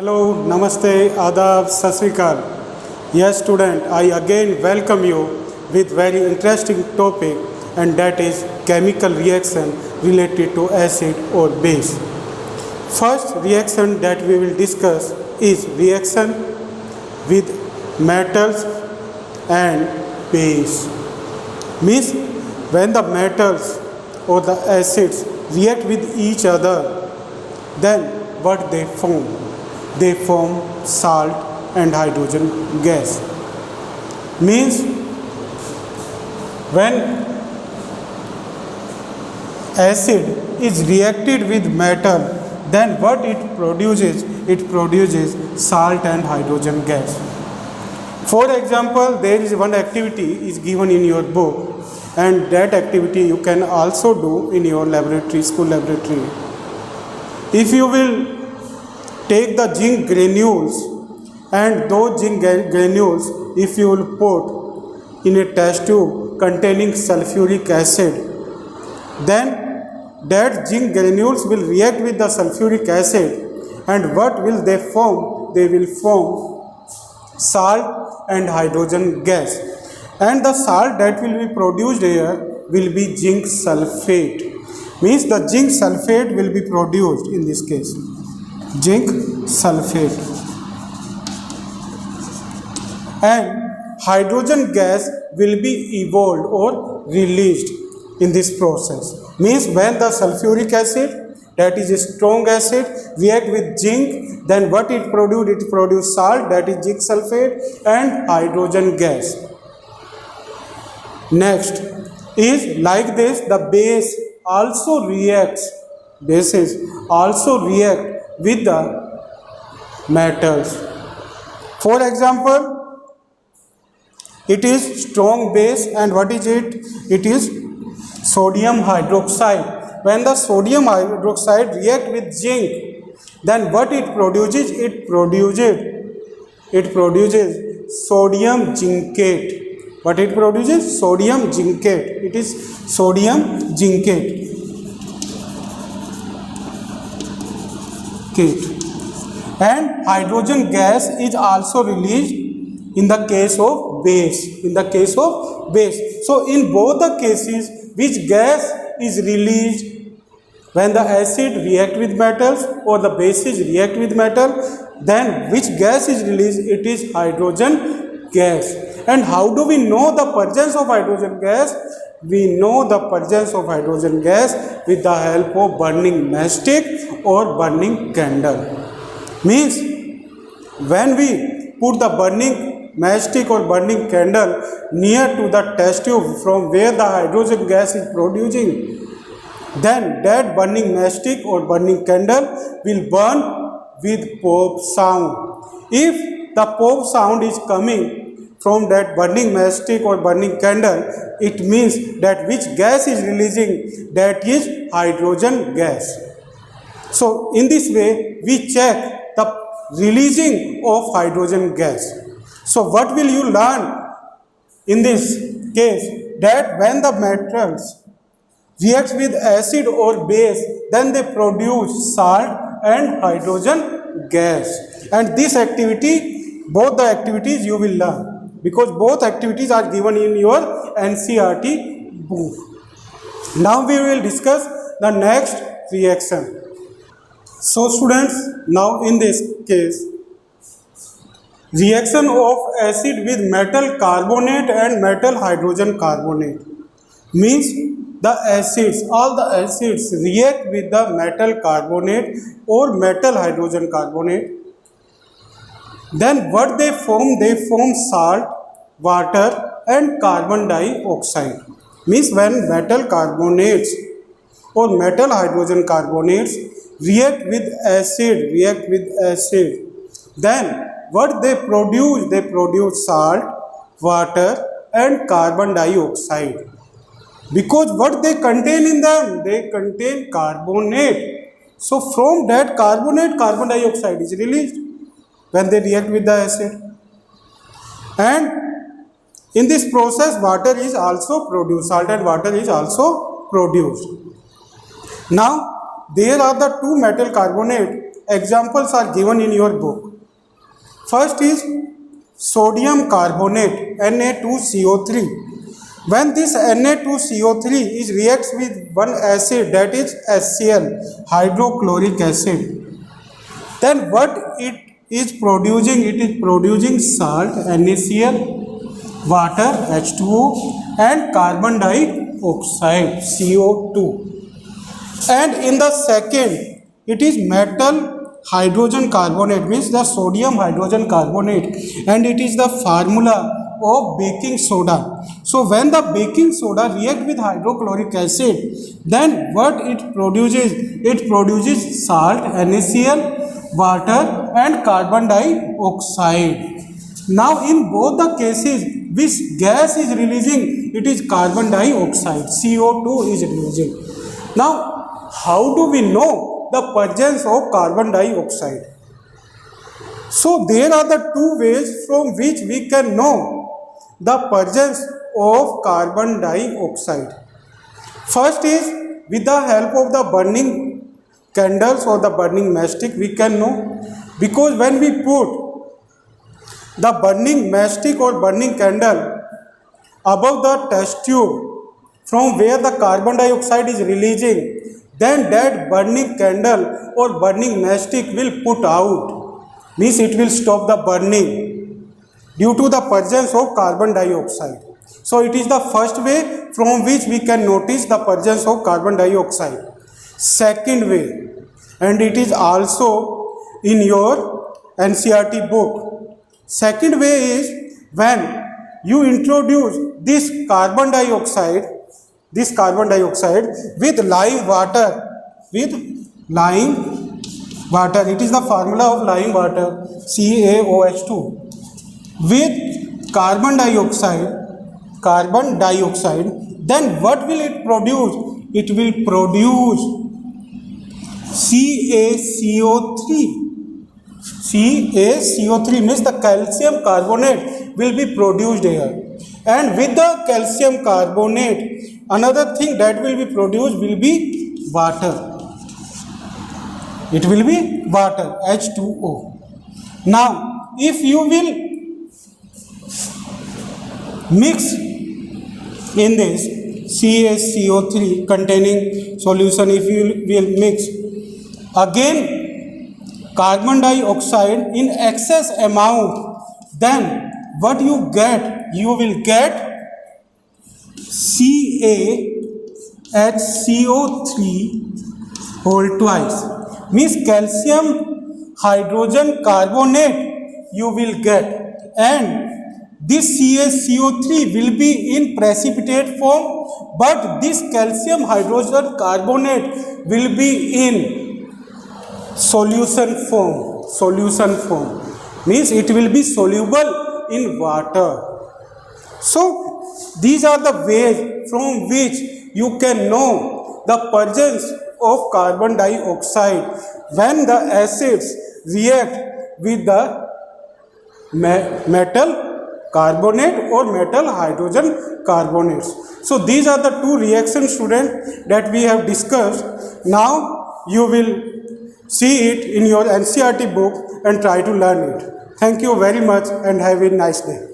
Hello, Namaste, Adab, Sat Sri Akal. Yes, student, I again welcome you with very interesting topic, and that is chemical reaction related to acid or base. First reaction that we will discuss is reaction with metals and base. Means when the metals or the acids react with each other, then what they form? They form salt and hydrogen gas. Means when acid is reacted with metal, then what it produces? It produces salt and hydrogen gas. For example, there is one activity is given in your book, and that activity you can also do in your laboratory, school laboratory. If you will take the zinc granules, and those zinc granules, if you will put in a test tube containing sulfuric acid, then that zinc granules will react with the sulfuric acid, and what will they form? They will form salt and hydrogen gas, and the salt that will be produced here will be zinc sulfate. Means the zinc sulfate will be produced in this case, zinc sulfate, and hydrogen gas will be evolved or released in this process. Means when the sulfuric acid, that is a strong acid, react with zinc, then what it produce? It produce salt, that is zinc sulfate, and hydrogen gas. Next is like this, the base also reacts, bases also react with the metals. For example, it is strong base, and what is it? It is sodium hydroxide. When the sodium hydroxide react with zinc, then what it produces? It produces sodium zincate. What it produces? Sodium zincate. It is sodium zincate. And hydrogen gas is also released in the case of base. So in both the cases, which gas is released when the acid react with metals or the bases react with metal, then which gas is released? It is hydrogen gas. And how do we know the presence of hydrogen gas? We know the presence of hydrogen gas with the help of burning matchstick or burning candle. Means when we put the burning matchstick or burning candle near to the test tube from where the hydrogen gas is producing, then that burning matchstick or burning candle will burn with pop sound. If the pop sound is coming from that burning matchstick or burning candle, it means that which gas is releasing? That is hydrogen gas. So in this way we check the releasing of hydrogen gas. So what will you learn in this case? That when the metals react with acid or base, then they produce salt and hydrogen gas. And this activity, both the activities you will learn, because both activities are given in your NCERT book. Now we will discuss the next reaction. So students, now in this case, reaction of acid with metal carbonate and metal hydrogen carbonate. Means the acids, all the acids react with the metal carbonate or metal hydrogen carbonate. Then what they form? They form salt, water and carbon dioxide. Means when metal carbonates or metal hydrogen carbonates react with acid, then what they produce? They produce salt, water and carbon dioxide. Because what they contain in them? They contain carbonate. So from that carbonate, carbon dioxide is released when they react with the acid. And in this process, water is also produced, salt and water is also produced. Now there are the two metal carbonate examples are given in your book. First is sodium carbonate Na2CO3. When this Na2CO3 is reacts with one acid, that is HCl, hydrochloric acid, then what it is producing? It is producing salt NaCl, water H2O, and carbon dioxide CO2. And in the second, it is metal hydrogen carbonate, means the sodium hydrogen carbonate, and it is the formula of baking soda. So when the baking soda react with hydrochloric acid, then what it produces? It produces salt NaCl, water, and carbon dioxide. Now in both the cases, which gas is releasing? It is carbon dioxide, CO2 is releasing. Now how do we know the presence of carbon dioxide? So there are the two ways from which we can know the presence of carbon dioxide. First is with the help of the burning candles or the burning matchstick we can know, because when we put the burning matchstick or burning candle above the test tube from where the carbon dioxide is releasing, then that burning candle or burning matchstick will put out, means it will stop the burning due to the presence of carbon dioxide. So it is the first way from which we can notice the presence of carbon dioxide. Second way, and it is also in your NCERT book. Second way is when you introduce this carbon dioxide with lime water, it is the formula of lime water, CaOH2, with carbon dioxide, then what will it produce? It will produce CaCO3, means the calcium carbonate will be produced here, and with the calcium carbonate, another thing that will be produced will be water. It will be water, H2O. Now if you will mix in this CaCO3 containing solution, if you will mix again carbon dioxide in excess amount, then what you get? You will get CaHCO3 whole twice, means calcium hydrogen carbonate you will get, and this CaCO3 will be in precipitate form, but this calcium hydrogen carbonate will be in solution form, means it will be soluble in water. So these are the ways from which you can know the presence of carbon dioxide when the acids react with the metal carbonate or metal hydrogen carbonates. So these are the two reactions, student, that we have discussed. Now you will see it in your NCERT book and try to learn it. Thank you very much and have a nice day.